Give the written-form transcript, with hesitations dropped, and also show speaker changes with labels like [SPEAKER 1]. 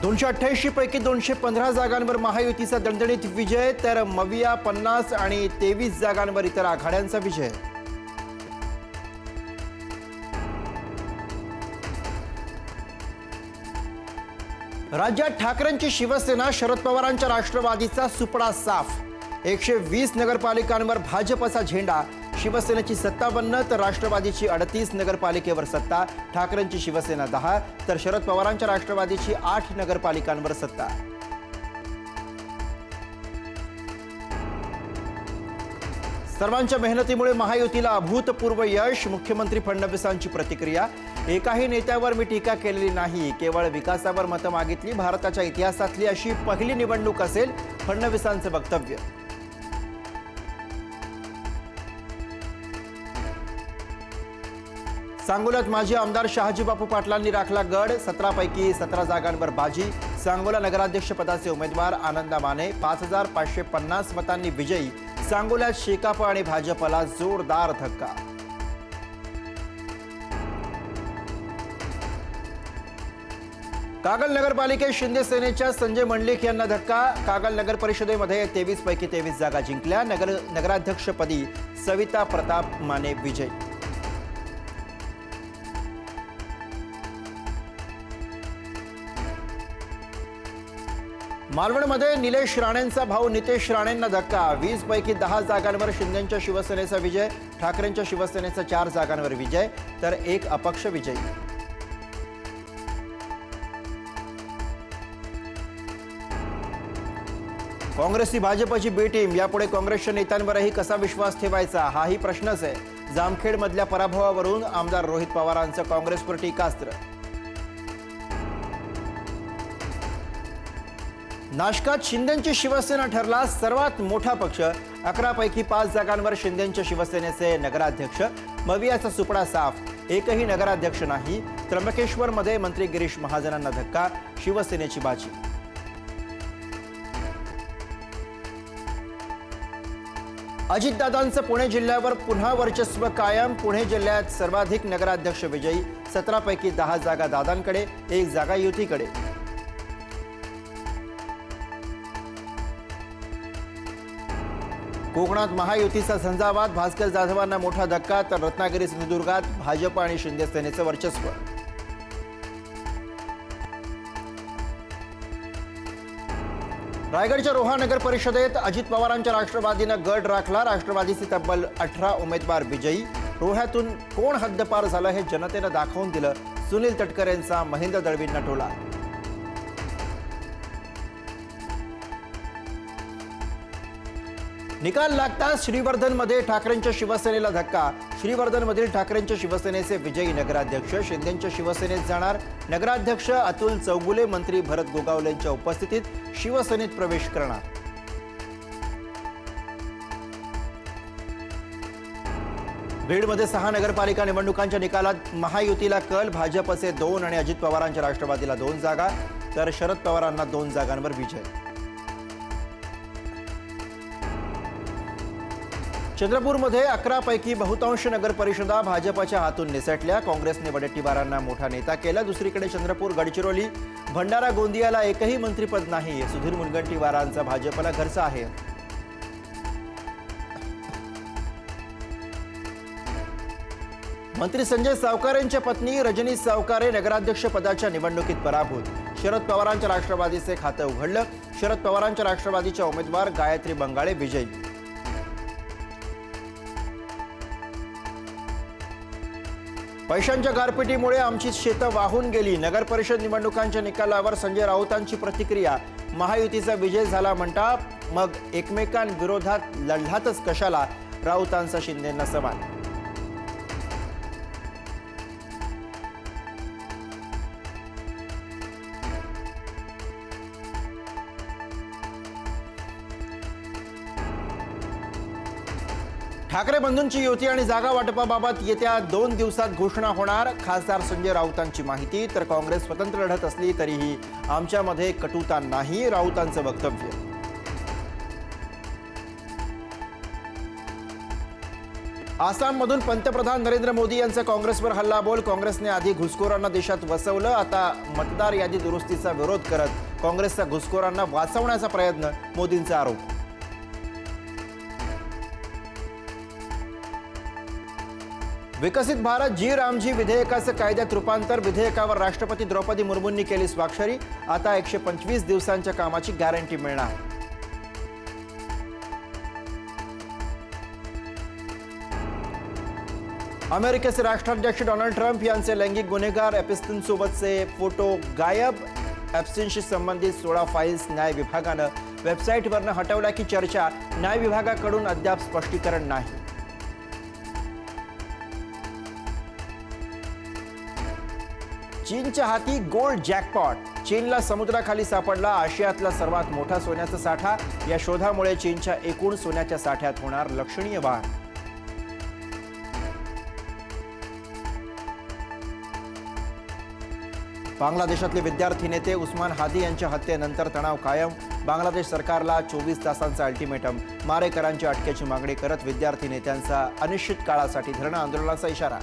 [SPEAKER 1] 288 पैकी 215 जागांवर महायुतीचा दणदणीत विजय, तर मविया 50 आणि 23 जागांवर इतर आघाड्यांचा विजय. राज्यात ठाकरेंची शिवसेना, शरद पवारांच्या राष्ट्रवादीचा सुपडा साफ. 120 नगरपालिकांवर भाजपचा झेंडा. शिवसेनेची 57 तर राष्ट्रवादीची 38 नगरपालिकेवर सत्ता. ठाकरेंची शिवसेना 10 तर शरद पवारांच्या राष्ट्रवादीची 8 नगरपालिकांवर सत्ता. सर्वांच्या मेहनतीमुळे महायुतीला अभूतपूर्व यश. मुख्यमंत्री फडणवीसांची प्रतिक्रिया. एकाही नेत्यावर मी टीका केलेली नाही, केवळ विकासावर मतं मागितली. भारताच्या इतिहासातली अशी पहिली निवडणूक असेल, फडणवीसांचं वक्तव्य. सांगोल्यात माजी आमदार शहाजी बापू पाटलांनी राखला गड. 17 पैकी 17 जागांवर बाजी. सांगोला नगराध्यक्ष पदाचे उमेदवार आनंदा माने 5550 मतांनी विजयी. सांगोल्यात शेकाप आणि भाजपला जोरदार धक्का. कागल नगरपालिकेत शिंदे सेनेच्या संजय मंडलिक यांना धक्का. कागल नगर परिषदेमध्ये 23 पैकी 23 जागा जिंकल्या. नगराध्यक्षपदी सविता प्रताप माने विजयी. मालवणमध्ये निलेश राणेंचा भाऊ नितेश राणेंना धक्का. 20 पैकी 10 जागांवर शिंदेच्या शिवसेनेचा विजय. ठाकरेंच्या शिवसेनेचा 4 जागांवर विजय तर 1 अपक्ष विजयी. काँग्रेसची भाजपची बी टीम. यापुढे काँग्रेसच्या नेत्यांवरही कसा विश्वास ठेवायचा, हाही प्रश्नच आहे. जामखेडमधल्या पराभवावरून आमदार रोहित पवारांचं काँग्रेसवर टीकास्त्र. नाशकात शिंदेची शिवसेना ठरला सर्वात मोठा पक्ष. 11 पैकी 5 जागांवर शिंदेच्या शिवसेनेचे नगराध्यक्ष. मवियाचा सुपडा साफ. एकही नगराध्यक्ष नाही. त्र्यंबकेश्वरमध्ये मंत्री गिरीश महाजनांना धक्का. शिवसेनेची बाजी. अजितदादांचं पुणे जिल्ह्यावर पुन्हा वर्चस्व कायम. पुणे जिल्ह्यात सर्वाधिक नगराध्यक्ष विजयी. 17 पैकी 10 जागा दादांकडे, 1 जागा युतीकडे. कोकणात महायुतीचा झंझावात. भास्कर जाधवांना मोठा धक्का तर रत्नागिरी सिंधुदुर्गात भाजप आणि शिंदे सेनेचं वर्चस्व. रायगडच्या रोहा नगर परिषदेत अजित पवारांच्या राष्ट्रवादीनं गड राखला. राष्ट्रवादीचे तब्बल 18 उमेदवार विजयी. रोह्यातून कोण हद्दपार झालं हे जनतेनं दाखवून दिलं. सुनील तटकरेंचा महेंद्र दळवींना टोला. निकाल लागताच श्रीवर्धनमध्ये ठाकरेंच्या शिवसेनेला धक्का. श्रीवर्धनमधील ठाकरेंच्या शिवसेनेचे विजयी नगराध्यक्ष शिंदेच्या शिवसेनेत जाणार. नगराध्यक्ष अतुल चौगुले मंत्री भरत गोगावलेंच्या उपस्थितीत शिवसेनेत प्रवेश करणार. बीडमध्ये 6 नगरपालिका निवडणुकांच्या निकालात महायुतीला कल. भाजपचे 2 आणि अजित पवारांच्या राष्ट्रवादीला 2 जागा तर शरद पवारांना 2 जागांवर विजय. चंद्रपूरमध्ये 11 पैकी बहुतांश नगर परिषदा भाजपच्या हातून निसटल्या. काँग्रेसने वडेट्टीवारांना मोठा नेता केला. दुसरीकडे चंद्रपूर, गडचिरोली, भंडारा, गोंदियाला एकही मंत्रिपद नाही. सुधीर मुनगंटीवारांचा भाजपला घरचा आहे. मंत्री संजय सावकारेंच्या पत्नी रजनी सावकारे नगराध्यक्ष पदाच्या निवडणुकीत पराभूत. शरद पवारांच्या राष्ट्रवादीचे खातं उघडलं. शरद पवारांच्या राष्ट्रवादीच्या उमेदवार गायत्री बंगाळे विजयी. पैशांच्या गारपिटीमुळे आमची शेतं वाहून गेली. नगर परिषद निवडणुकांच्या निकालावर संजय राऊतांची प्रतिक्रिया. महायुतीचा विजय झाला म्हणता मग एकमेकांविरोधात लढलातच कशाला, राऊतांचा शिंदेंना सवाल. ठाकरे बंधूंची युती आणि जागा वाटपाबाबत येत्या 2 दिवसात घोषणा होणार. खासदार संजय राऊतांची माहिती. तर काँग्रेस स्वतंत्र लढत असली तरीही आमच्यामध्ये कटुता नाही, राऊतांचं वक्तव्य. आसाममधून पंतप्रधान नरेंद्र मोदी यांचा काँग्रेसवर हल्लाबोल. काँग्रेसने आधी घुसखोरांना देशात वसवलं, आता मतदार यादी दुरुस्तीचा विरोध करत काँग्रेसचा घुसखोरांना वाचवण्याचा प्रयत्न, मोदींचा आरोप. विकसित भारत जी रामजी विधेयकाचं कायद्यात रूपांतर. विधेयकावर राष्ट्रपती द्रौपदी मुर्मूंनी केली स्वाक्षरी. आता 125 दिवसांच्या कामाची गॅरंटी मिळणार. अमेरिकेचे राष्ट्राध्यक्ष डोनाल्ड ट्रम्प यांचे लैंगिक गुन्हेगार एपिस्टिनसोबतचे फोटो गायब. एप्स्टिनशी संबंधित 16 फाईल्स न्याय विभागानं वेबसाईटवरनं हटवल्या की चर्चा. न्याय विभागाकडून अद्याप स्पष्टीकरण नाही. चीनच्या हाती गोल्ड जॅकपॉट. चीनला समुद्राखाली सापडला आशियातला सर्वात मोठा सोन्याचा साठा. या शोधामुळे चीनच्या एकूण सोन्याच्या साठ्यात होणार लक्षणीय वाढ. बांगलादेशातले विद्यार्थी नेते उस्मान हादी यांच्या हत्येनंतर तणाव कायम. बांगलादेश सरकारला 24 तासांचा अल्टिमेटम. मारेकरांच्या अटकेची मागणी करत विद्यार्थी नेत्यांचा अनिश्चित काळासाठी धरणं आंदोलनाचा इशारा.